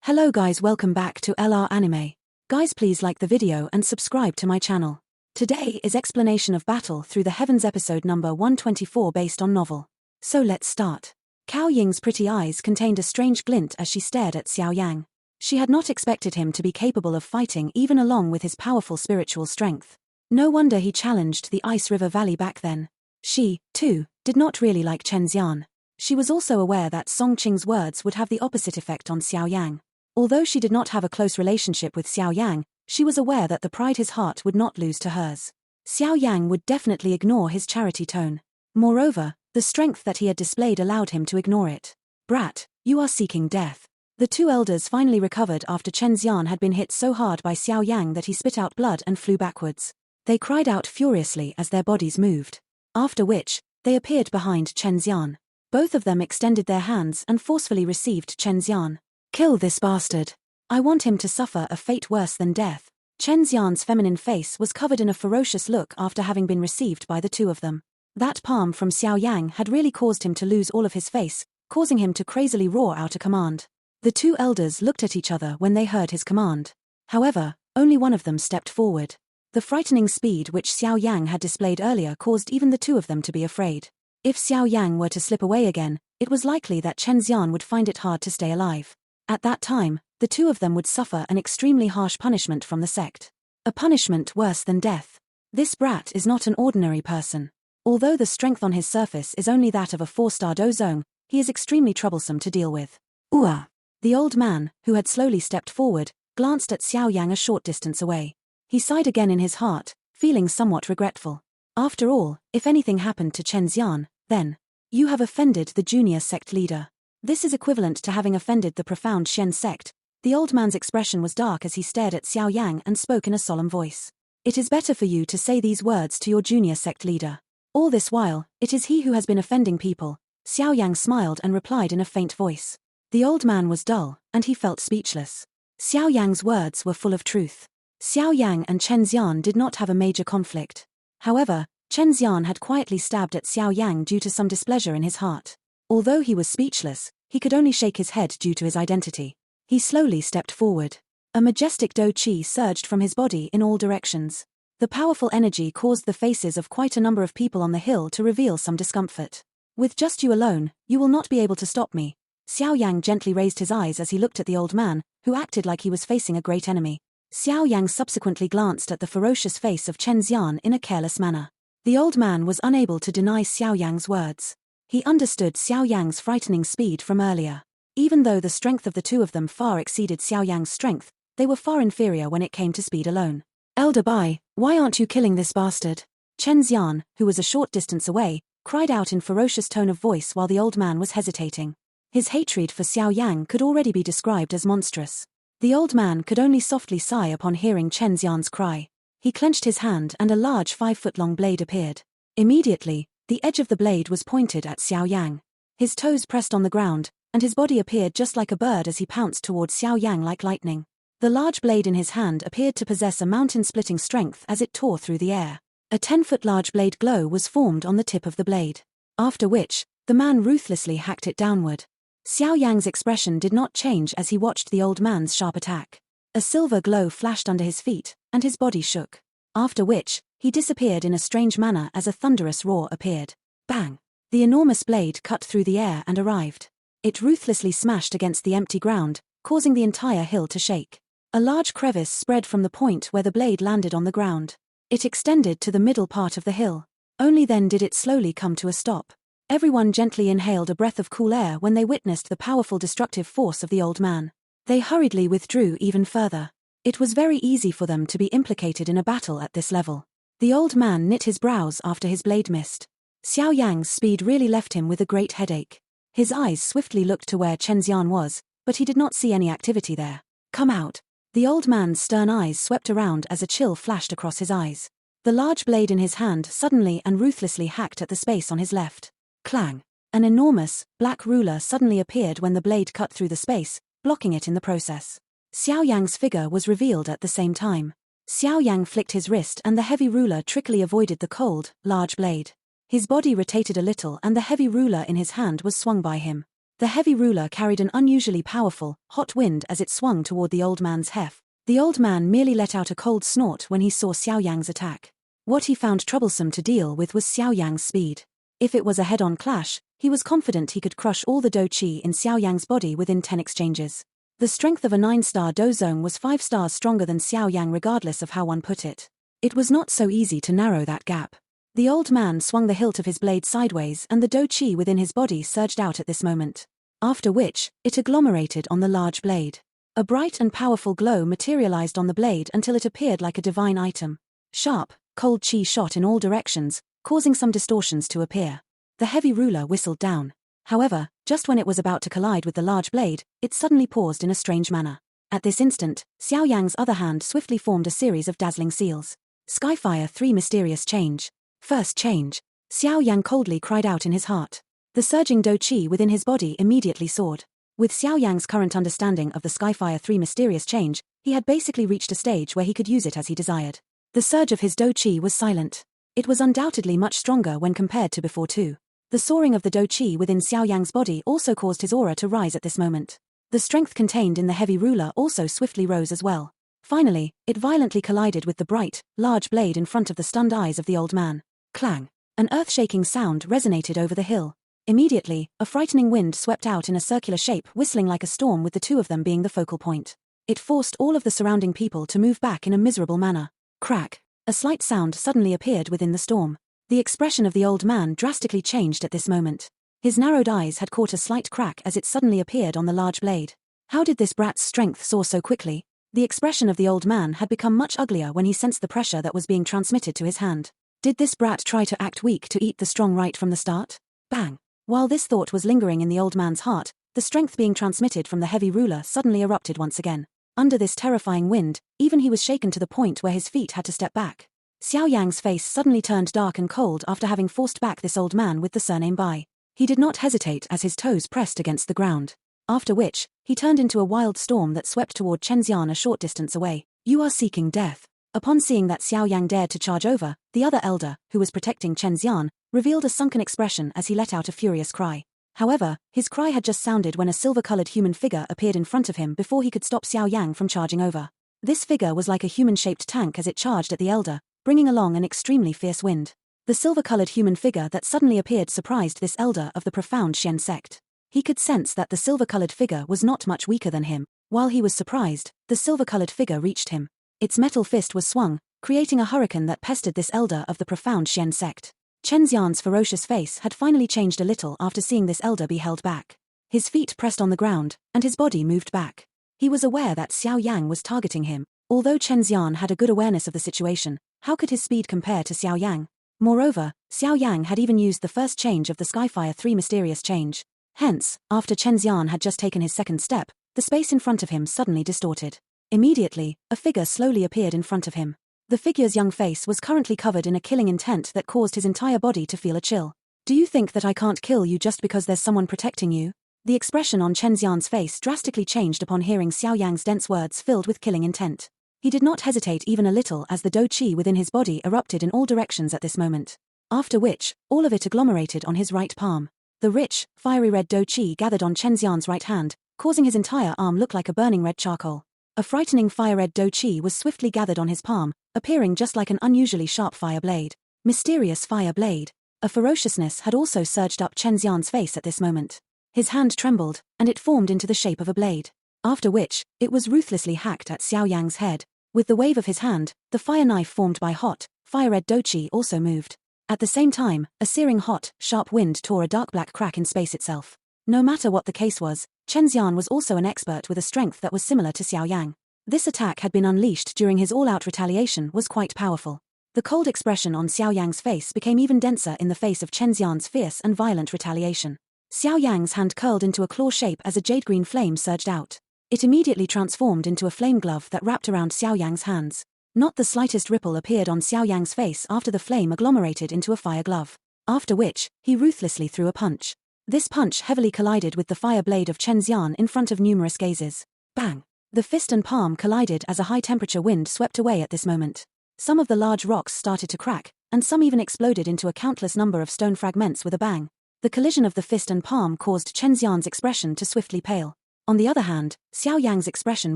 Hello guys, welcome back to LR Anime. Guys, please like the video and subscribe to my channel. Today is Explanation of Battle Through the Heavens episode number 124 based on novel. So let's start. Cao Ying's pretty eyes contained a strange glint as she stared at Xiao Yan. She had not expected him to be capable of fighting even along with his powerful spiritual strength. No wonder he challenged the Ice River Valley back then. She, too, did not really like Chen Xan. She was also aware that Song Qing's words would have the opposite effect on Xiao Yang. Although she did not have a close relationship with Xiao Yang, she was aware that the pride his heart would not lose to hers. Xiao Yang would definitely ignore his charity tone. Moreover, the strength that he had displayed allowed him to ignore it. Brat, you are seeking death. The two elders finally recovered after Chen Xan had been hit so hard by Xiao Yang that he spit out blood and flew backwards. They cried out furiously as their bodies moved. After which, they appeared behind Chen Xan. Both of them extended their hands and forcefully received Chen Xan. Kill this bastard. I want him to suffer a fate worse than death. Chen Xian's feminine face was covered in a ferocious look after having been received by the two of them. That palm from Xiao Yang had really caused him to lose all of his face, causing him to crazily roar out a command. The two elders looked at each other when they heard his command. However, only one of them stepped forward. The frightening speed which Xiao Yang had displayed earlier caused even the two of them to be afraid. If Xiao Yang were to slip away again, it was likely that Chen Xan would find it hard to stay alive. At that time, the two of them would suffer an extremely harsh punishment from the sect. A punishment worse than death. This brat is not an ordinary person. Although the strength on his surface is only that of a 4-star dozong, he is extremely troublesome to deal with. Ooh! The old man, who had slowly stepped forward, glanced at Xiao Yang a short distance away. He sighed again in his heart, feeling somewhat regretful. After all, if anything happened to Chen Xan, then you have offended the junior sect leader. This is equivalent to having offended the profound Shen sect. The old man's expression was dark as he stared at Xiao Yang and spoke in a solemn voice. It is better for you to say these words to your junior sect leader. All this while, it is he who has been offending people. Xiao Yang smiled and replied in a faint voice. The old man was dull, and he felt speechless. Xiao Yang's words were full of truth. Xiao Yang and Chen Xan did not have a major conflict. However, Chen Xan had quietly stabbed at Xiao Yang due to some displeasure in his heart. Although he was speechless, he could only shake his head due to his identity. He slowly stepped forward. A majestic do qi surged from his body in all directions. The powerful energy caused the faces of quite a number of people on the hill to reveal some discomfort. With just you alone, you will not be able to stop me. Xiao Yang gently raised his eyes as he looked at the old man, who acted like he was facing a great enemy. Xiao Yang subsequently glanced at the ferocious face of Chen Xan in a careless manner. The old man was unable to deny Xiao Yang's words. He understood Xiao Yang's frightening speed from earlier. Even though the strength of the two of them far exceeded Xiao Yang's strength, they were far inferior when it came to speed alone. Elder Bai, why aren't you killing this bastard? Chen Xan, who was a short distance away, cried out in ferocious tone of voice while the old man was hesitating. His hatred for Xiao Yang could already be described as monstrous. The old man could only softly sigh upon hearing Chen Xian's cry. He clenched his hand and a large 5-foot-long blade appeared. Immediately, the edge of the blade was pointed at Xiao Yang. His toes pressed on the ground, and his body appeared just like a bird as he pounced towards Xiao Yang like lightning. The large blade in his hand appeared to possess a mountain-splitting strength as it tore through the air. A 10-foot-large blade glow was formed on the tip of the blade. After which, the man ruthlessly hacked it downward. Xiao Yang's expression did not change as he watched the old man's sharp attack. A silver glow flashed under his feet, and his body shook. After which, he disappeared in a strange manner as a thunderous roar appeared. Bang! The enormous blade cut through the air and arrived. It ruthlessly smashed against the empty ground, causing the entire hill to shake. A large crevice spread from the point where the blade landed on the ground. It extended to the middle part of the hill. Only then did it slowly come to a stop. Everyone gently inhaled a breath of cool air when they witnessed the powerful destructive force of the old man. They hurriedly withdrew even further. It was very easy for them to be implicated in a battle at this level. The old man knit his brows after his blade missed. Xiao Yang's speed really left him with a great headache. His eyes swiftly looked to where Chen Xan was, but he did not see any activity there. Come out. The old man's stern eyes swept around as a chill flashed across his eyes. The large blade in his hand suddenly and ruthlessly hacked at the space on his left. Clang! An enormous, black ruler suddenly appeared when the blade cut through the space, blocking it in the process. Xiao Yang's figure was revealed at the same time. Xiao Yang flicked his wrist and the heavy ruler trickily avoided the cold, large blade. His body rotated a little and the heavy ruler in his hand was swung by him. The heavy ruler carried an unusually powerful, hot wind as it swung toward the old man's heft. The old man merely let out a cold snort when he saw Xiao Yang's attack. What he found troublesome to deal with was Xiao Yang's speed. If it was a head-on clash, he was confident he could crush all the Do Qi in Xiao Yang's body within 10 exchanges. The strength of a 9-star Do Zone was 5 stars stronger than Xiao Yang regardless of how one put it. It was not so easy to narrow that gap. The old man swung the hilt of his blade sideways and the Do Qi within his body surged out at this moment. After which, it agglomerated on the large blade. A bright and powerful glow materialized on the blade until it appeared like a divine item. Sharp, cold Qi shot in all directions, causing some distortions to appear. The heavy ruler whistled down. However, just when it was about to collide with the large blade, it suddenly paused in a strange manner. At this instant, Xiao Yang's other hand swiftly formed a series of dazzling seals. Skyfire 3 Mysterious Change. First change. Xiao Yang coldly cried out in his heart. The surging Do Qi within his body immediately soared. With Xiao Yang's current understanding of the Skyfire 3 Mysterious Change, he had basically reached a stage where he could use it as he desired. The surge of his Do Qi was silent. It was undoubtedly much stronger when compared to before too. The soaring of the Do Qi within Xiao Yang's body also caused his aura to rise at this moment. The strength contained in the heavy ruler also swiftly rose as well. Finally, it violently collided with the bright, large blade in front of the stunned eyes of the old man. Clang! An earth-shaking sound resonated over the hill. Immediately, a frightening wind swept out in a circular shape, whistling like a storm with the two of them being the focal point. It forced all of the surrounding people to move back in a miserable manner. Crack! A slight sound suddenly appeared within the storm. The expression of the old man drastically changed at this moment. His narrowed eyes had caught a slight crack as it suddenly appeared on the large blade. How did this brat's strength soar so quickly? The expression of the old man had become much uglier when he sensed the pressure that was being transmitted to his hand. Did this brat try to act weak to eat the strong right from the start? Bang! While this thought was lingering in the old man's heart, the strength being transmitted from the heavy ruler suddenly erupted once again. Under this terrifying wind, even he was shaken to the point where his feet had to step back. Xiao Yang's face suddenly turned dark and cold after having forced back this old man with the surname Bai. He did not hesitate as his toes pressed against the ground. After which, he turned into a wild storm that swept toward Chen Xan a short distance away. You are seeking death. Upon seeing that Xiao Yang dared to charge over, the other elder, who was protecting Chen Xan, revealed a sunken expression as he let out a furious cry. However, his cry had just sounded when a silver-colored human figure appeared in front of him before he could stop Xiao Yang from charging over. This figure was like a human-shaped tank as it charged at the elder, bringing along an extremely fierce wind. The silver-colored human figure that suddenly appeared surprised this elder of the profound Shen sect. He could sense that the silver-colored figure was not much weaker than him. While he was surprised, the silver-colored figure reached him. Its metal fist was swung, creating a hurricane that pestered this elder of the profound Shen sect. Chen Xian's ferocious face had finally changed a little after seeing this elder be held back. His feet pressed on the ground, and his body moved back. He was aware that Xiao Yang was targeting him. Although Chen Xan had a good awareness of the situation, how could his speed compare to Xiao Yang? Moreover, Xiao Yang had even used the first change of the Skyfire 3 Mysterious Change. Hence, after Chen Xan had just taken his second step, the space in front of him suddenly distorted. Immediately, a figure slowly appeared in front of him. The figure's young face was currently covered in a killing intent that caused his entire body to feel a chill. Do you think that I can't kill you just because there's someone protecting you? The expression on Chen Xian's face drastically changed upon hearing Xiao Yang's dense words filled with killing intent. He did not hesitate even a little as the Do Qi within his body erupted in all directions at this moment. After which, all of it agglomerated on his right palm. The rich, fiery red Do Qi gathered on Chen Xian's right hand, causing his entire arm look like a burning red charcoal. A frightening fire-red Do Qi was swiftly gathered on his palm, appearing just like an unusually sharp fire blade. Mysterious fire blade. A ferociousness had also surged up Chen Xian's face at this moment. His hand trembled, and it formed into the shape of a blade. After which, it was ruthlessly hacked at Xiao Yang's head. With the wave of his hand, the fire knife formed by hot, fire-red Do Qi also moved. At the same time, a searing hot, sharp wind tore a dark black crack in space itself. No matter what the case was, Chen Xan was also an expert with a strength that was similar to Xiao Yang. This attack had been unleashed during his all-out retaliation was quite powerful. The cold expression on Xiao Yang's face became even denser in the face of Chen Xian's fierce and violent retaliation. Xiao Yang's hand curled into a claw shape as a jade-green flame surged out. It immediately transformed into a flame glove that wrapped around Xiao Yang's hands. Not the slightest ripple appeared on Xiao Yang's face after the flame agglomerated into a fire glove. After which, he ruthlessly threw a punch. This punch heavily collided with the fire blade of Chen Xan in front of numerous gazes. Bang! The fist and palm collided as a high-temperature wind swept away at this moment. Some of the large rocks started to crack, and some even exploded into a countless number of stone fragments with a bang. The collision of the fist and palm caused Chen Xan's expression to swiftly pale. On the other hand, Xiao Yang's expression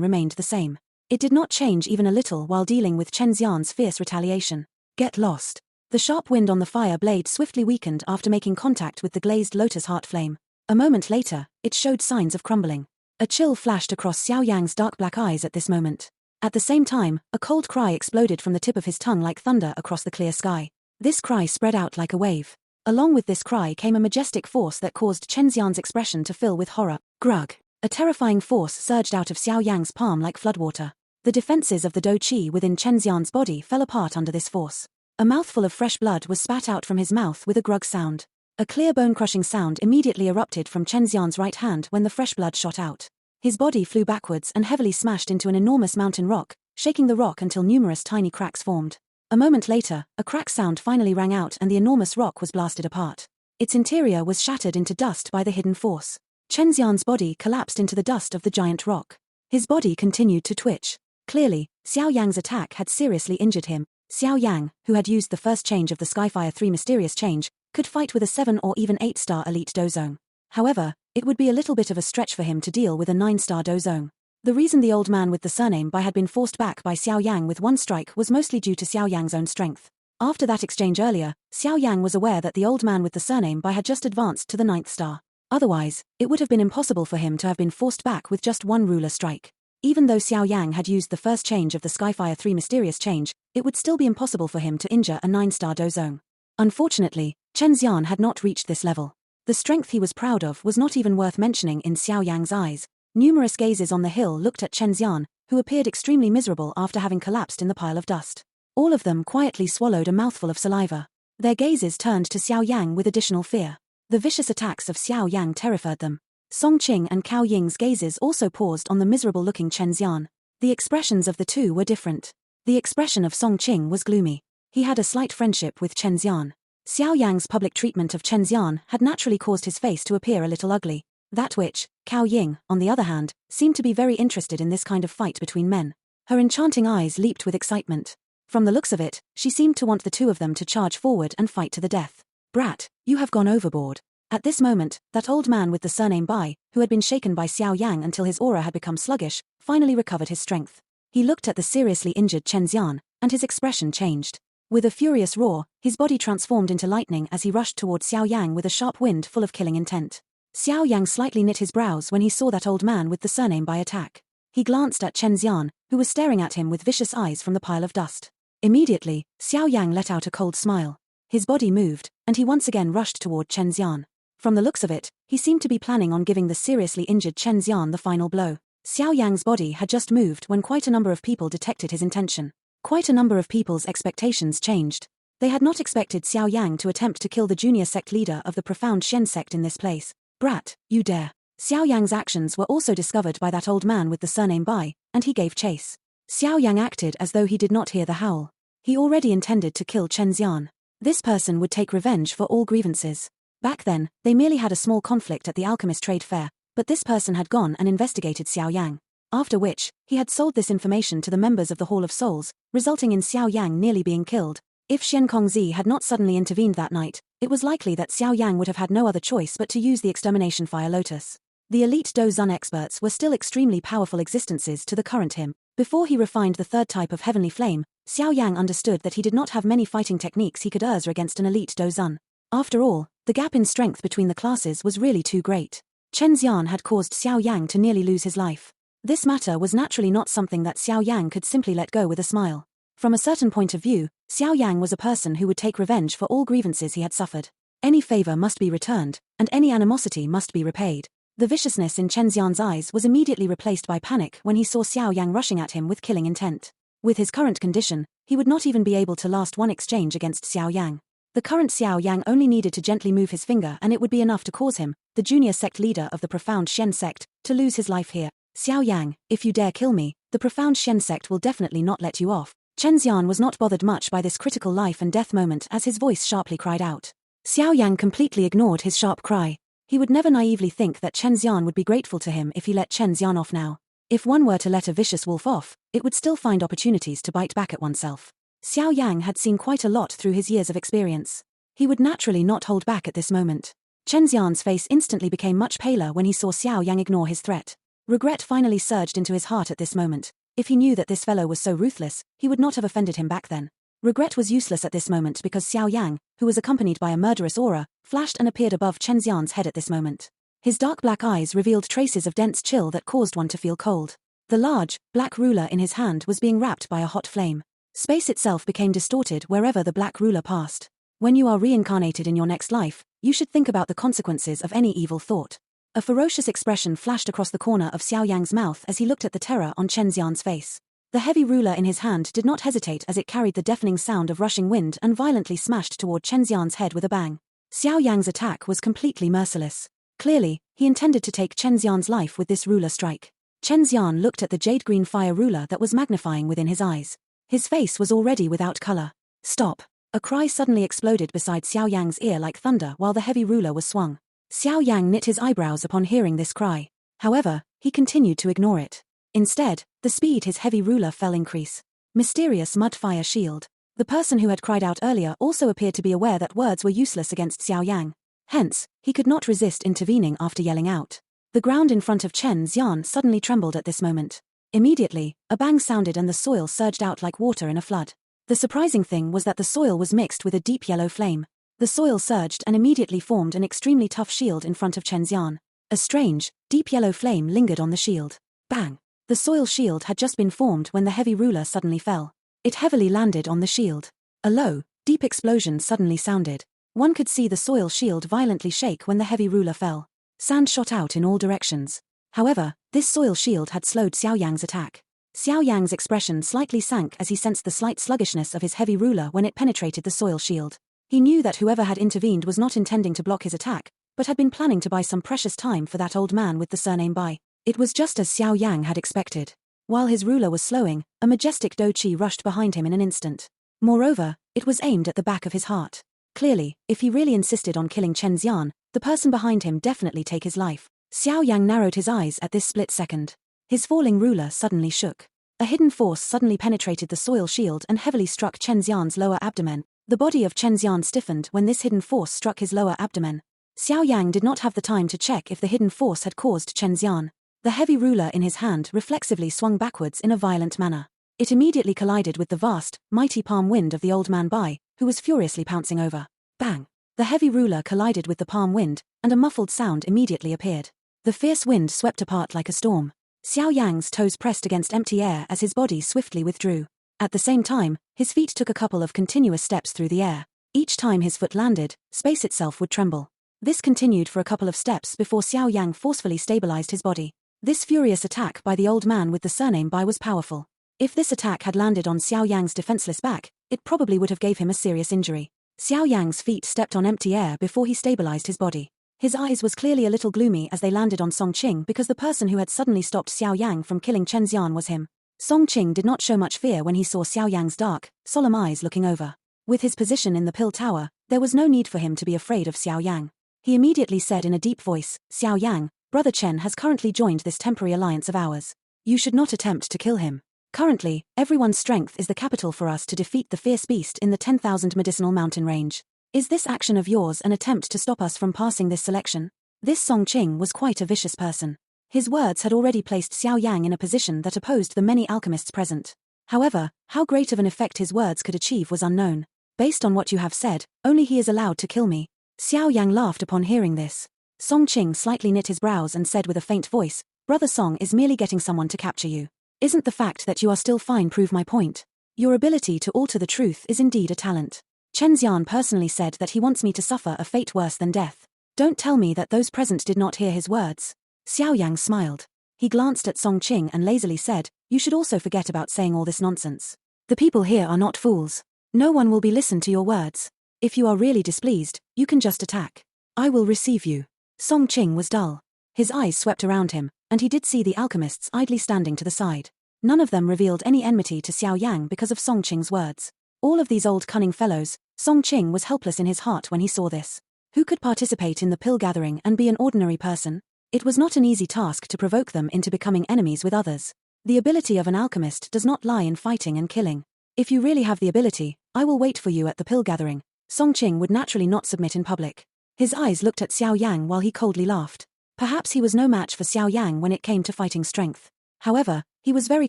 remained the same. It did not change even a little while dealing with Chen Xan's fierce retaliation. Get lost. The sharp wind on the fire blade swiftly weakened after making contact with the glazed lotus heart flame. A moment later, it showed signs of crumbling. A chill flashed across Xiao Yang's dark black eyes at this moment. At the same time, a cold cry exploded from the tip of his tongue like thunder across the clear sky. This cry spread out like a wave. Along with this cry came a majestic force that caused Chen Xan's expression to fill with horror. Grug. A terrifying force surged out of Xiao Yang's palm like floodwater. The defenses of the Do Qi within Chen Xan's body fell apart under this force. A mouthful of fresh blood was spat out from his mouth with a grug sound. A clear bone-crushing sound immediately erupted from Chen Xan's right hand when the fresh blood shot out. His body flew backwards and heavily smashed into an enormous mountain rock, shaking the rock until numerous tiny cracks formed. A moment later, a crack sound finally rang out and the enormous rock was blasted apart. Its interior was shattered into dust by the hidden force. Chen Xan's body collapsed into the dust of the giant rock. His body continued to twitch. Clearly, Xiao Yang's attack had seriously injured him. Xiao Yan, who had used the first change of the Skyfire 3 mysterious change, could fight with a 7 or even 8-star elite dozong. However, it would be a little bit of a stretch for him to deal with a 9-star dozong. The reason the old man with the surname Bai had been forced back by Xiao Yang with one strike was mostly due to Xiao Yang's own strength. After that exchange earlier, Xiao Yang was aware that the old man with the surname Bai had just advanced to the 9th star. Otherwise, it would have been impossible for him to have been forced back with just one ruler strike. Even though Xiao Yang had used the first change of the Skyfire 3 mysterious change, it would still be impossible for him to injure a 9-star dozong. Unfortunately, Chen Xan had not reached this level. The strength he was proud of was not even worth mentioning in Xiao Yang's eyes. Numerous gazes on the hill looked at Chen Xan, who appeared extremely miserable after having collapsed in the pile of dust. All of them quietly swallowed a mouthful of saliva. Their gazes turned to Xiao Yang with additional fear. The vicious attacks of Xiao Yang terrified them. Song Qing and Cao Ying's gazes also paused on the miserable-looking Chen Xan. The expressions of the two were different. The expression of Song Qing was gloomy. He had a slight friendship with Chen Xan. Xiao Yang's public treatment of Chen Xan had naturally caused his face to appear a little ugly. That which, Cao Ying, on the other hand, seemed to be very interested in this kind of fight between men. Her enchanting eyes leaped with excitement. From the looks of it, she seemed to want the two of them to charge forward and fight to the death. Brat, you have gone overboard. At this moment, that old man with the surname Bai, who had been shaken by Xiao Yang until his aura had become sluggish, finally recovered his strength. He looked at the seriously injured Chen Xan, and his expression changed. With a furious roar, his body transformed into lightning as he rushed toward Xiao Yang with a sharp wind full of killing intent. Xiao Yang slightly knit his brows when he saw that old man with the surname Bai attack. He glanced at Chen Xan, who was staring at him with vicious eyes from the pile of dust. Immediately, Xiao Yang let out a cold smile. His body moved, and he once again rushed toward Chen Xan. From the looks of it, he seemed to be planning on giving the seriously injured Chen Xan the final blow. Xiao Yang's body had just moved when quite a number of people detected his intention. Quite a number of people's expectations changed. They had not expected Xiao Yang to attempt to kill the junior sect leader of the profound Shen sect in this place. Brat, you dare. Xiao Yang's actions were also discovered by that old man with the surname Bai, and he gave chase. Xiao Yang acted as though he did not hear the howl. He already intended to kill Chen Xan. This person would take revenge for all grievances. Back then, they merely had a small conflict at the alchemist trade fair, but this person had gone and investigated Xiao Yang. After which, he had sold this information to the members of the Hall of Souls, resulting in Xiao Yang nearly being killed. If Xian Kongzi had not suddenly intervened that night, it was likely that Xiao Yang would have had no other choice but to use the extermination fire lotus. The elite Do Zun experts were still extremely powerful existences to the current him. Before he refined the third type of heavenly flame, Xiao Yang understood that he did not have many fighting techniques he could use against an elite Do Zun. After all, the gap in strength between the classes was really too great. Chen Xan had caused Xiao Yang to nearly lose his life. This matter was naturally not something that Xiao Yang could simply let go with a smile. From a certain point of view, Xiao Yang was a person who would take revenge for all grievances he had suffered. Any favor must be returned, and any animosity must be repaid. The viciousness in Chen Xian's eyes was immediately replaced by panic when he saw Xiao Yang rushing at him with killing intent. With his current condition, he would not even be able to last one exchange against Xiao Yang. The current Xiao Yang only needed to gently move his finger and it would be enough to cause him, the junior sect leader of the profound Shen sect, to lose his life here. Xiao Yang, if you dare kill me, the profound Shen sect will definitely not let you off. Chen Xan was not bothered much by this critical life and death moment as his voice sharply cried out. Xiao Yang completely ignored his sharp cry. He would never naively think that Chen Xan would be grateful to him if he let Chen Xan off now. If one were to let a vicious wolf off, it would still find opportunities to bite back at oneself. Xiao Yang had seen quite a lot through his years of experience. He would naturally not hold back at this moment. Chen Xan's face instantly became much paler when he saw Xiao Yang ignore his threat. Regret finally surged into his heart at this moment. If he knew that this fellow was so ruthless, he would not have offended him back then. Regret was useless at this moment because Xiao Yang, who was accompanied by a murderous aura, flashed and appeared above Chen Xan's head at this moment. His dark black eyes revealed traces of dense chill that caused one to feel cold. The large, black ruler in his hand was being wrapped by a hot flame. Space itself became distorted wherever the black ruler passed. When you are reincarnated in your next life, you should think about the consequences of any evil thought. A ferocious expression flashed across the corner of Xiao Yang's mouth as he looked at the terror on Chen Xan's face. The heavy ruler in his hand did not hesitate as it carried the deafening sound of rushing wind and violently smashed toward Chen Xan's head with a bang. Xiao Yang's attack was completely merciless. Clearly, he intended to take Chen Xan's life with this ruler strike. Chen Xan looked at the jade-green fire ruler that was magnifying within his eyes. His face was already without color. Stop! A cry suddenly exploded beside Xiao Yang's ear like thunder while the heavy ruler was swung. Xiao Yang knit his eyebrows upon hearing this cry. However, he continued to ignore it. Instead, the speed his heavy ruler fell increase. Mysterious mud-fire shield. The person who had cried out earlier also appeared to be aware that words were useless against Xiao Yang. Hence, he could not resist intervening after yelling out. The ground in front of Chen Xan suddenly trembled at this moment. Immediately, a bang sounded and the soil surged out like water in a flood. The surprising thing was that the soil was mixed with a deep yellow flame. The soil surged and immediately formed an extremely tough shield in front of Chen Xan. A strange, deep yellow flame lingered on the shield. Bang! The soil shield had just been formed when the heavy ruler suddenly fell. It heavily landed on the shield. A low, deep explosion suddenly sounded. One could see the soil shield violently shake when the heavy ruler fell. Sand shot out in all directions. However, this soil shield had slowed Xiao Yang's attack. Xiao Yang's expression slightly sank as he sensed the slight sluggishness of his heavy ruler when it penetrated the soil shield. He knew that whoever had intervened was not intending to block his attack, but had been planning to buy some precious time for that old man with the surname Bai. It was just as Xiao Yang had expected. While his ruler was slowing, a majestic Doqi rushed behind him in an instant. Moreover, it was aimed at the back of his heart. Clearly, if he really insisted on killing Chen Xan, the person behind him definitely take his life. Xiao Yang narrowed his eyes at this split second. His falling ruler suddenly shook. A hidden force suddenly penetrated the soil shield and heavily struck Chen Xian's lower abdomen. The body of Chen Xan stiffened when this hidden force struck his lower abdomen. Xiao Yang did not have the time to check if the hidden force had caused Chen Xan. The heavy ruler in his hand reflexively swung backwards in a violent manner. It immediately collided with the vast, mighty palm wind of the old man Bai, who was furiously pouncing over. Bang! The heavy ruler collided with the palm wind, and a muffled sound immediately appeared. The fierce wind swept apart like a storm. Xiao Yang's toes pressed against empty air as his body swiftly withdrew. At the same time, his feet took a couple of continuous steps through the air. Each time his foot landed, space itself would tremble. This continued for a couple of steps before Xiao Yang forcefully stabilized his body. This furious attack by the old man with the surname Bai was powerful. If this attack had landed on Xiao Yang's defenseless back, it probably would have gave him a serious injury. Xiao Yang's feet stepped on empty air before he stabilized his body. His eyes was clearly a little gloomy as they landed on Song Qing because the person who had suddenly stopped Xiao Yang from killing Chen Xan was him. Song Qing did not show much fear when he saw Xiao Yang's dark, solemn eyes looking over. With his position in the pill tower, there was no need for him to be afraid of Xiao Yang. He immediately said in a deep voice, "Xiao Yang, Brother Chen has currently joined this temporary alliance of ours. You should not attempt to kill him. Currently, everyone's strength is the capital for us to defeat the fierce beast in the 10,000 medicinal mountain range. Is this action of yours an attempt to stop us from passing this selection?" This Song Qing was quite a vicious person. His words had already placed Xiao Yang in a position that opposed the many alchemists present. However, how great of an effect his words could achieve was unknown. "Based on what you have said, only he is allowed to kill me." Xiao Yang laughed upon hearing this. Song Qing slightly knit his brows and said with a faint voice, "Brother Song is merely getting someone to capture you. Isn't the fact that you are still fine prove my point? Your ability to alter the truth is indeed a talent. Chen Xan personally said that he wants me to suffer a fate worse than death. Don't tell me that those present did not hear his words." Xiao Yang smiled. He glanced at Song Qing and lazily said, "You should also forget about saying all this nonsense. The people here are not fools. No one will be listened to your words. If you are really displeased, you can just attack. I will receive you." Song Qing was dull. His eyes swept around him, and he did see the alchemists idly standing to the side. None of them revealed any enmity to Xiao Yang because of Song Qing's words. All of these old cunning fellows, Song Qing was helpless in his heart when he saw this. Who could participate in the pill gathering and be an ordinary person? It was not an easy task to provoke them into becoming enemies with others. The ability of an alchemist does not lie in fighting and killing. If you really have the ability, I will wait for you at the pill gathering. Song Qing would naturally not submit in public. His eyes looked at Xiao Yang while he coldly laughed. Perhaps he was no match for Xiao Yang when it came to fighting strength. However, he was very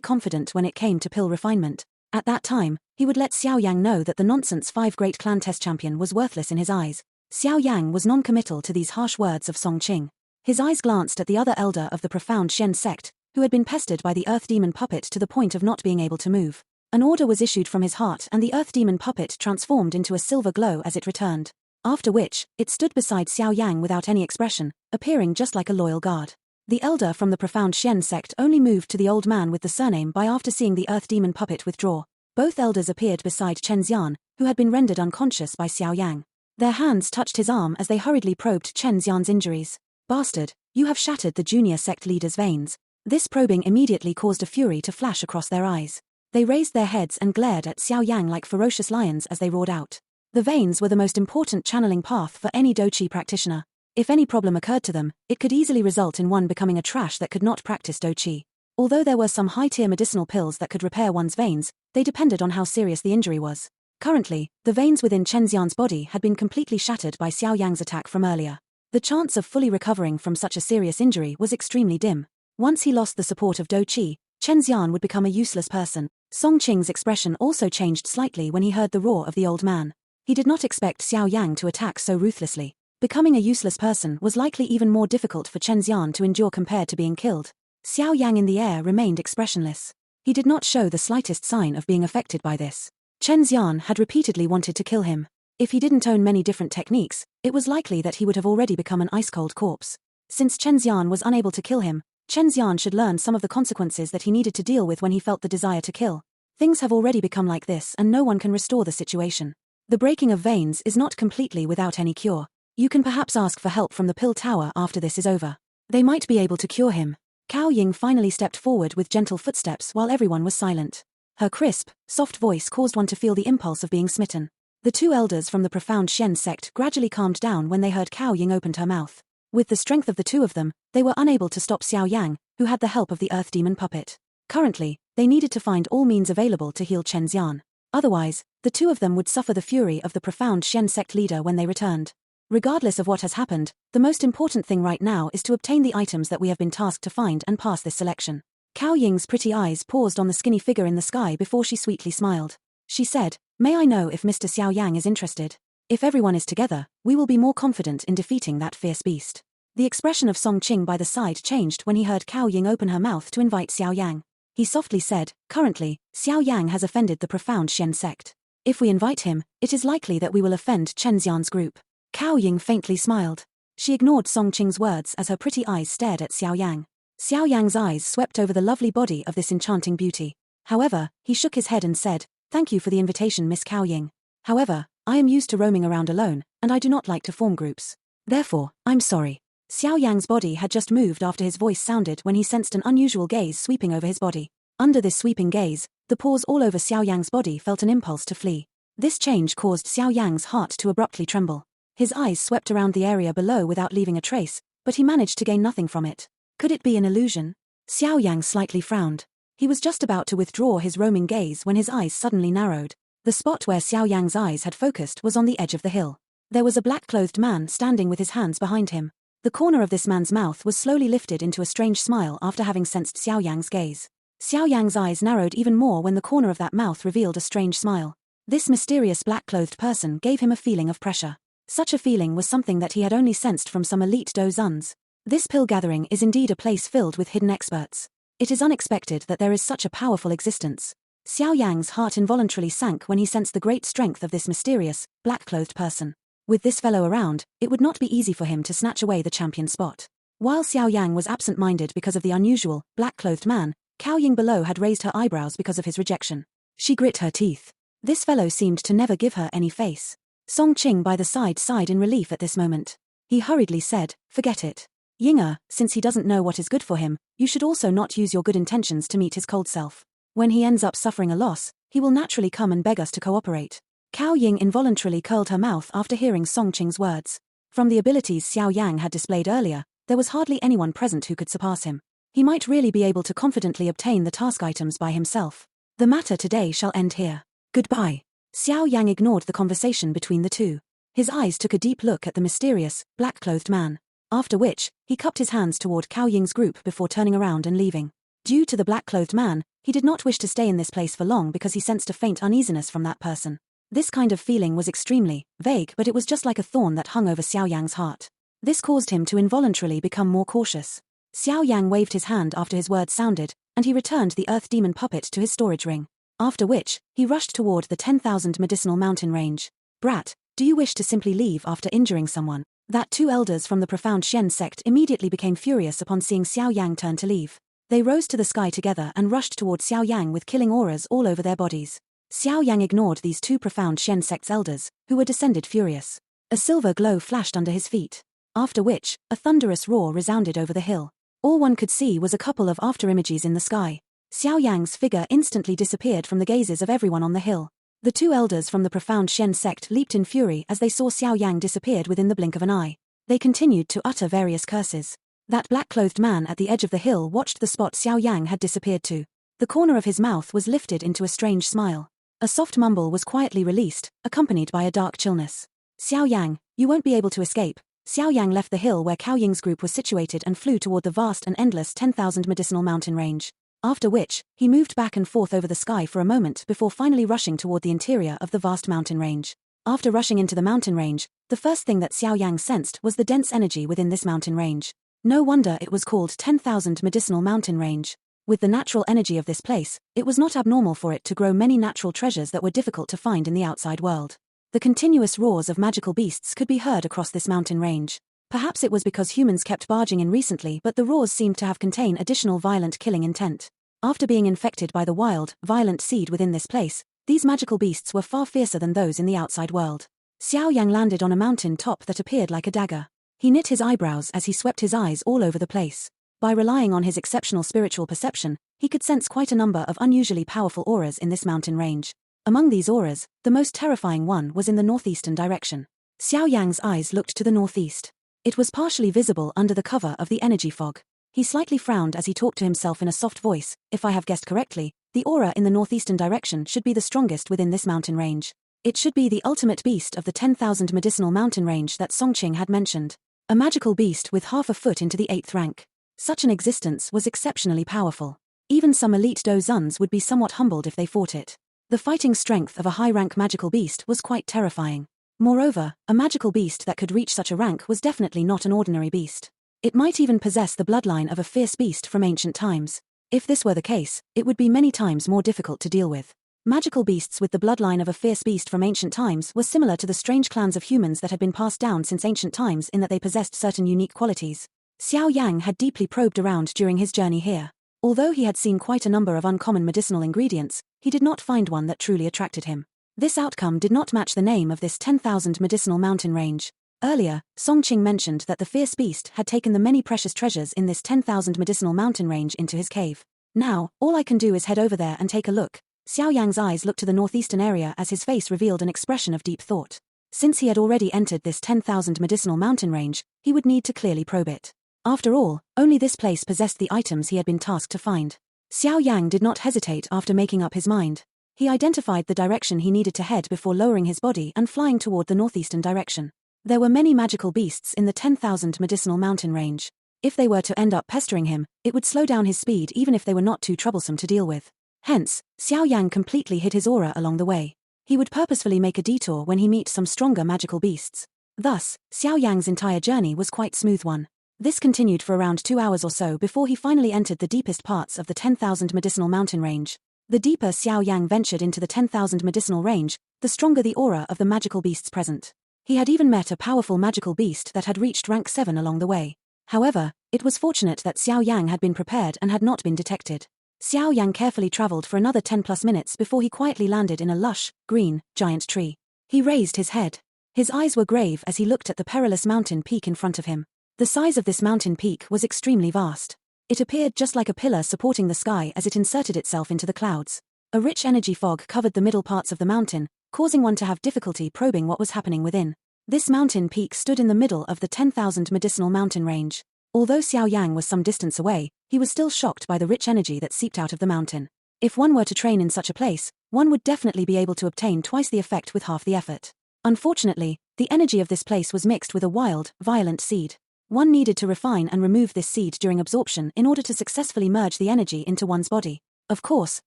confident when it came to pill refinement. At that time, he would let Xiao Yang know that the nonsense 5 Great Clan Test Champion was worthless in his eyes. Xiao Yang was non-committal to these harsh words of Song Qing. His eyes glanced at the other elder of the profound Shen sect, who had been pestered by the Earth Demon puppet to the point of not being able to move. An order was issued from his heart and the Earth Demon puppet transformed into a silver glow as it returned. After which, it stood beside Xiao Yang without any expression, appearing just like a loyal guard. The elder from the profound Shen sect only moved to the old man with the surname by after seeing the Earth Demon puppet withdraw. Both elders appeared beside Chen Xan, who had been rendered unconscious by Xiao Yang. Their hands touched his arm as they hurriedly probed Chen Xan's injuries. "Bastard, you have shattered the junior sect leader's veins." This probing immediately caused a fury to flash across their eyes. They raised their heads and glared at Xiao Yang like ferocious lions as they roared out. The veins were the most important channeling path for any Do-Chi practitioner. If any problem occurred to them, it could easily result in one becoming a trash that could not practice Do-Chi. Although there were some high-tier medicinal pills that could repair one's veins, they depended on how serious the injury was. Currently, the veins within Chen Xian's body had been completely shattered by Xiao Yang's attack from earlier. The chance of fully recovering from such a serious injury was extremely dim. Once he lost the support of Do-Chi, Chen Xian would become a useless person. Song Qing's expression also changed slightly when he heard the roar of the old man. He did not expect Xiao Yang to attack so ruthlessly. Becoming a useless person was likely even more difficult for Chen Xian to endure compared to being killed. Xiao Yang in the air remained expressionless. He did not show the slightest sign of being affected by this. Chen Xian had repeatedly wanted to kill him. If he didn't own many different techniques, it was likely that he would have already become an ice-cold corpse. Since Chen Xian was unable to kill him, Chen Xian should learn some of the consequences that he needed to deal with when he felt the desire to kill. Things have already become like this and no one can restore the situation. The breaking of veins is not completely without any cure. You can perhaps ask for help from the pill tower after this is over. They might be able to cure him. Cao Ying finally stepped forward with gentle footsteps while everyone was silent. Her crisp, soft voice caused one to feel the impulse of being smitten. The two elders from the profound Shen sect gradually calmed down when they heard Cao Ying opened her mouth. With the strength of the two of them, they were unable to stop Xiao Yang, who had the help of the Earth Demon puppet. Currently, they needed to find all means available to heal Chen Xian. Otherwise, the two of them would suffer the fury of the profound Shen sect leader when they returned. Regardless of what has happened, the most important thing right now is to obtain the items that we have been tasked to find and pass this selection. Cao Ying's pretty eyes paused on the skinny figure in the sky before she sweetly smiled. She said, "May I know if Mr. Xiao Yang is interested? If everyone is together, we will be more confident in defeating that fierce beast." The expression of Song Qing by the side changed when he heard Cao Ying open her mouth to invite Xiao Yang. He softly said, "Currently, Xiao Yang has offended the profound Shen sect. If we invite him, it is likely that we will offend Chen Xian's group." Cao Ying faintly smiled. She ignored Song Qing's words as her pretty eyes stared at Xiao Yang. Xiao Yang's eyes swept over the lovely body of this enchanting beauty. However, he shook his head and said, "Thank you for the invitation, Miss Cao Ying. However, I am used to roaming around alone, and I do not like to form groups. Therefore, I'm sorry." Xiao Yang's body had just moved after his voice sounded when he sensed an unusual gaze sweeping over his body. Under this sweeping gaze, the pores all over Xiao Yang's body felt an impulse to flee. This change caused Xiao Yang's heart to abruptly tremble. His eyes swept around the area below without leaving a trace, but he managed to gain nothing from it. Could it be an illusion? Xiao Yang slightly frowned. He was just about to withdraw his roaming gaze when his eyes suddenly narrowed. The spot where Xiao Yang's eyes had focused was on the edge of the hill. There was a black-clothed man standing with his hands behind him. The corner of this man's mouth was slowly lifted into a strange smile after having sensed Xiao Yang's gaze. Xiao Yang's eyes narrowed even more when the corner of that mouth revealed a strange smile. This mysterious black-clothed person gave him a feeling of pressure. Such a feeling was something that he had only sensed from some elite dozuns. This pill gathering is indeed a place filled with hidden experts. It is unexpected that there is such a powerful existence. Xiao Yang's heart involuntarily sank when he sensed the great strength of this mysterious, black-clothed person. With this fellow around, it would not be easy for him to snatch away the champion spot. While Xiao Yang was absent-minded because of the unusual, black-clothed man, Cao Ying below had raised her eyebrows because of his rejection. She grit her teeth. This fellow seemed to never give her any face. Song Qing by the side sighed in relief at this moment. He hurriedly said, "Forget it. Yinger, since he doesn't know what is good for him, you should also not use your good intentions to meet his cold self. When he ends up suffering a loss, he will naturally come and beg us to cooperate." Cao Ying involuntarily curled her mouth after hearing Song Qing's words. From the abilities Xiao Yang had displayed earlier, there was hardly anyone present who could surpass him. He might really be able to confidently obtain the task items by himself. The matter today shall end here. Goodbye. Xiao Yang ignored the conversation between the two. His eyes took a deep look at the mysterious, black-clothed man. After which, he cupped his hands toward Cao Ying's group before turning around and leaving. Due to the black-clothed man, he did not wish to stay in this place for long because he sensed a faint uneasiness from that person. This kind of feeling was extremely vague, but it was just like a thorn that hung over Xiao Yang's heart. This caused him to involuntarily become more cautious. Xiao Yang waved his hand after his words sounded, and he returned the earth demon puppet to his storage ring. After which, he rushed toward the 10,000 medicinal mountain range. Brat, do you wish to simply leave after injuring someone? That two elders from the profound Shen sect immediately became furious upon seeing Xiao Yang turn to leave. They rose to the sky together and rushed toward Xiao Yang with killing auras all over their bodies. Xiao Yang ignored these two profound Shen sect's elders, who were descended furious. A silver glow flashed under his feet. After which, a thunderous roar resounded over the hill. All one could see was a couple of afterimages in the sky. Xiao Yang's figure instantly disappeared from the gazes of everyone on the hill. The two elders from the profound Shen sect leaped in fury as they saw Xiao Yang disappeared within the blink of an eye. They continued to utter various curses. That black-clothed man at the edge of the hill watched the spot Xiao Yang had disappeared to. The corner of his mouth was lifted into a strange smile. A soft mumble was quietly released, accompanied by a dark chillness. Xiao Yang, you won't be able to escape. Xiao Yang left the hill where Cao Ying's group was situated and flew toward the vast and endless 10,000 medicinal mountain range. After which, he moved back and forth over the sky for a moment before finally rushing toward the interior of the vast mountain range. After rushing into the mountain range, the first thing that Xiao Yang sensed was the dense energy within this mountain range. No wonder it was called 10,000 medicinal mountain range. With the natural energy of this place, it was not abnormal for it to grow many natural treasures that were difficult to find in the outside world. The continuous roars of magical beasts could be heard across this mountain range. Perhaps it was because humans kept barging in recently, but the roars seemed to have contained additional violent killing intent. After being infected by the wild, violent seed within this place, these magical beasts were far fiercer than those in the outside world. Xiao Yang landed on a mountain top that appeared like a dagger. He knit his eyebrows as he swept his eyes all over the place. By relying on his exceptional spiritual perception, he could sense quite a number of unusually powerful auras in this mountain range. Among these auras, the most terrifying one was in the northeastern direction. Xiao Yang's eyes looked to the northeast. It was partially visible under the cover of the energy fog. He slightly frowned as he talked to himself in a soft voice. If I have guessed correctly, the aura in the northeastern direction should be the strongest within this mountain range. It should be the ultimate beast of the 10,000 medicinal mountain range that Songqing had mentioned. A magical beast with half a foot into the 8th rank. Such an existence was exceptionally powerful. Even some elite dozuns would be somewhat humbled if they fought it. The fighting strength of a high-rank magical beast was quite terrifying. Moreover, a magical beast that could reach such a rank was definitely not an ordinary beast. It might even possess the bloodline of a fierce beast from ancient times. If this were the case, it would be many times more difficult to deal with. Magical beasts with the bloodline of a fierce beast from ancient times were similar to the strange clans of humans that had been passed down since ancient times in that they possessed certain unique qualities. Xiao Yang had deeply probed around during his journey here. Although he had seen quite a number of uncommon medicinal ingredients, he did not find one that truly attracted him. This outcome did not match the name of this 10,000 medicinal mountain range. Earlier, Songqing mentioned that the fierce beast had taken the many precious treasures in this 10,000 medicinal mountain range into his cave. Now, all I can do is head over there and take a look. Xiao Yang's eyes looked to the northeastern area as his face revealed an expression of deep thought. Since he had already entered this 10,000 medicinal mountain range, he would need to clearly probe it. After all, only this place possessed the items he had been tasked to find. Xiao Yang did not hesitate after making up his mind. He identified the direction he needed to head before lowering his body and flying toward the northeastern direction. There were many magical beasts in the 10,000 medicinal mountain range. If they were to end up pestering him, it would slow down his speed even if they were not too troublesome to deal with. Hence, Xiao Yang completely hid his aura along the way. He would purposefully make a detour when he meets some stronger magical beasts. Thus, Xiao Yang's entire journey was quite smooth one. This continued for around 2 hours or so before he finally entered the deepest parts of the 10,000 medicinal mountain range. The deeper Xiao Yang ventured into the 10,000 medicinal range, the stronger the aura of the magical beasts present. He had even met a powerful magical beast that had reached rank 7 along the way. However, it was fortunate that Xiao Yang had been prepared and had not been detected. Xiao Yang carefully traveled for another 10+ minutes before he quietly landed in a lush, green, giant tree. He raised his head. His eyes were grave as he looked at the perilous mountain peak in front of him. The size of this mountain peak was extremely vast. It appeared just like a pillar supporting the sky as it inserted itself into the clouds. A rich energy fog covered the middle parts of the mountain, causing one to have difficulty probing what was happening within. This mountain peak stood in the middle of the 10,000 medicinal mountain range. Although Xiao Yang was some distance away, he was still shocked by the rich energy that seeped out of the mountain. If one were to train in such a place, one would definitely be able to obtain twice the effect with half the effort. Unfortunately, The energy of this place was mixed with a wild, violent seed. One needed to refine and remove this seed during absorption in order to successfully merge the energy into one's body. Of course,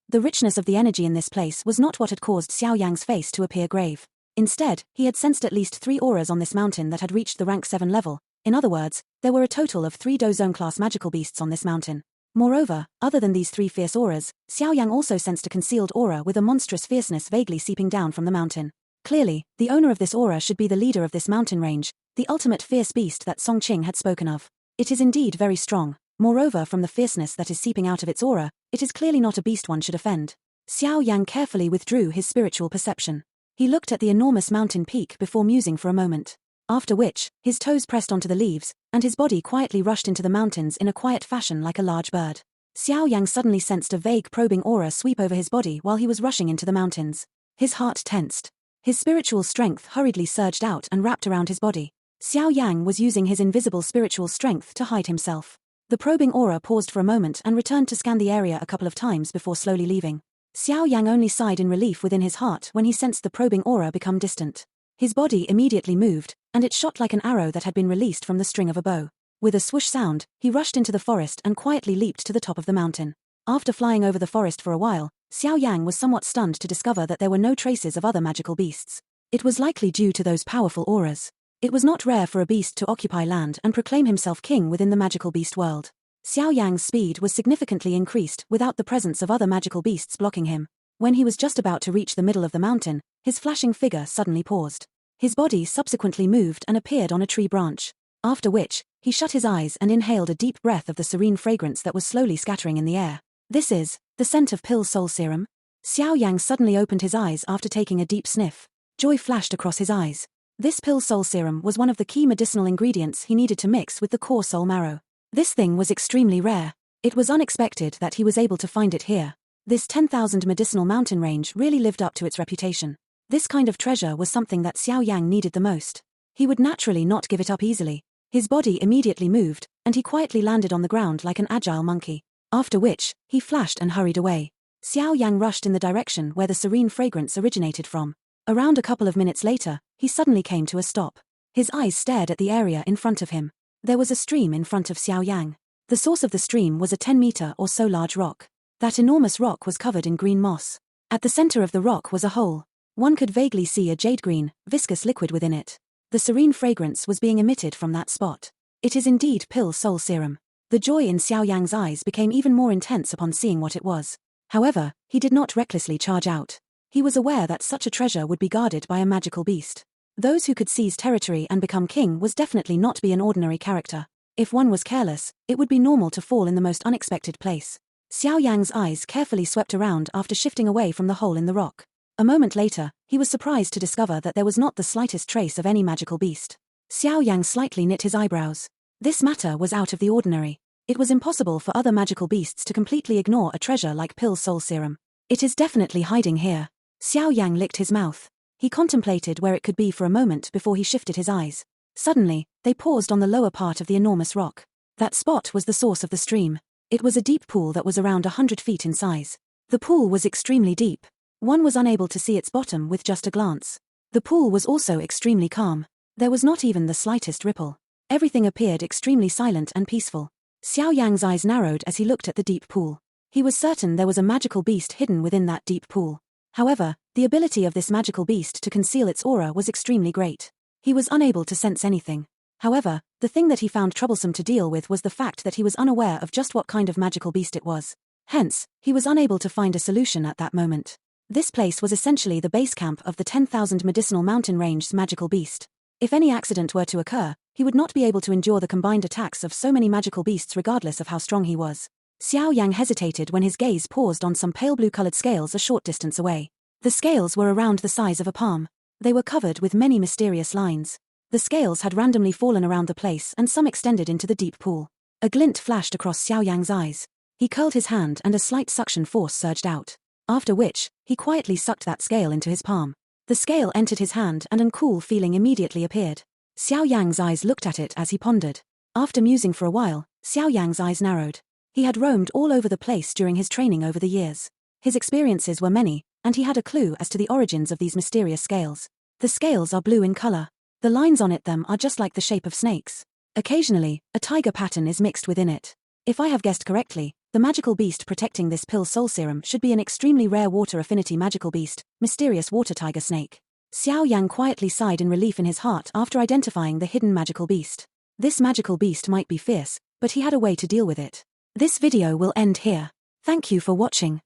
the richness of the energy in this place was not what had caused Xiao Yang's face to appear grave. Instead, he had sensed at least 3 auras on this mountain that had reached the rank 7 level. In other words, there were a total of 3 Dozone-class magical beasts on this mountain. Moreover, other than these 3 fierce auras, Xiao Yang also sensed a concealed aura with a monstrous fierceness vaguely seeping down from the mountain. Clearly, the owner of this aura should be the leader of this mountain range, the ultimate fierce beast that Song Qing had spoken of. It is indeed very strong. Moreover, from the fierceness that is seeping out of its aura, it is clearly not a beast one should offend. Xiao Yang carefully withdrew his spiritual perception. He looked at the enormous mountain peak before musing for a moment. After which, his toes pressed onto the leaves, and his body quietly rushed into the mountains in a quiet fashion like a large bird. Xiao Yang suddenly sensed a vague probing aura sweep over his body while he was rushing into the mountains. His heart tensed. His spiritual strength hurriedly surged out and wrapped around his body. Xiao Yang was using his invisible spiritual strength to hide himself. The probing aura paused for a moment and returned to scan the area a couple of times before slowly leaving. Xiao Yang only sighed in relief within his heart when he sensed the probing aura become distant. His body immediately moved, and it shot like an arrow that had been released from the string of a bow. With a swoosh sound, he rushed into the forest and quietly leaped to the top of the mountain. After flying over the forest for a while, Xiao Yang was somewhat stunned to discover that there were no traces of other magical beasts. It was likely due to those powerful auras. It was not rare for a beast to occupy land and proclaim himself king within the magical beast world. Xiao Yang's speed was significantly increased without the presence of other magical beasts blocking him. When he was just about to reach the middle of the mountain, his flashing figure suddenly paused. His body subsequently moved and appeared on a tree branch. After which, he shut his eyes and inhaled a deep breath of the serene fragrance that was slowly scattering in the air. This is the scent of Pill Soul Serum. Xiao Yang suddenly opened his eyes after taking a deep sniff. Joy flashed across his eyes. This Pill Soul Serum was one of the key medicinal ingredients he needed to mix with the core soul marrow. This thing was extremely rare. It was unexpected that he was able to find it here. This 10,000 medicinal mountain range really lived up to its reputation. This kind of treasure was something that Xiao Yang needed the most. He would naturally not give it up easily. His body immediately moved, and he quietly landed on the ground like an agile monkey. After which, he flashed and hurried away. Xiao Yang rushed in the direction where the serene fragrance originated from. Around a couple of minutes later, he suddenly came to a stop. His eyes stared at the area in front of him. There was a stream in front of Xiao Yang. The source of the stream was a 10-meter or so large rock. That enormous rock was covered in green moss. At the center of the rock was a hole. One could vaguely see a jade-green, viscous liquid within it. The serene fragrance was being emitted from that spot. It is indeed Pill Soul Serum. The joy in Xiao Yang's eyes became even more intense upon seeing what it was. However, he did not recklessly charge out. He was aware that such a treasure would be guarded by a magical beast. Those who could seize territory and become king was definitely not be an ordinary character. If one was careless, it would be normal to fall in the most unexpected place. Xiao Yang's eyes carefully swept around after shifting away from the hole in the rock. A moment later, he was surprised to discover that there was not the slightest trace of any magical beast. Xiao Yang slightly knit his eyebrows. This matter was out of the ordinary. It was impossible for other magical beasts to completely ignore a treasure like Pill Soul Serum. It is definitely hiding here. Xiao Yang licked his mouth. He contemplated where it could be for a moment before he shifted his eyes. Suddenly, they paused on the lower part of the enormous rock. That spot was the source of the stream. It was a deep pool that was around 100 feet in size. The pool was extremely deep. One was unable to see its bottom with just a glance. The pool was also extremely calm. There was not even the slightest ripple. Everything appeared extremely silent and peaceful. Xiao Yang's eyes narrowed as he looked at the deep pool. He was certain there was a magical beast hidden within that deep pool. However, the ability of this magical beast to conceal its aura was extremely great. He was unable to sense anything. However, the thing that he found troublesome to deal with was the fact that he was unaware of just what kind of magical beast it was. Hence, he was unable to find a solution at that moment. This place was essentially the base camp of the 10,000 medicinal mountain range's magical beast. If any accident were to occur, he would not be able to endure the combined attacks of so many magical beasts regardless of how strong he was. Xiao Yang hesitated when his gaze paused on some pale blue-colored scales a short distance away. The scales were around the size of a palm. They were covered with many mysterious lines. The scales had randomly fallen around the place and some extended into the deep pool. A glint flashed across Xiao Yang's eyes. He curled his hand and a slight suction force surged out. After which, he quietly sucked that scale into his palm. The scale entered his hand and an cool feeling immediately appeared. Xiao Yang's eyes looked at it as he pondered. After musing for a while, Xiao Yang's eyes narrowed. He had roamed all over the place during his training over the years. His experiences were many, and he had a clue as to the origins of these mysterious scales. The scales are blue in color. The lines on them are just like the shape of snakes. Occasionally, a tiger pattern is mixed within it. If I have guessed correctly, the magical beast protecting this pill soul serum should be an extremely rare water affinity magical beast, mysterious water tiger snake. Xiao Yan quietly sighed in relief in his heart after identifying the hidden magical beast. This magical beast might be fierce, but he had a way to deal with it. This video will end here. Thank you for watching.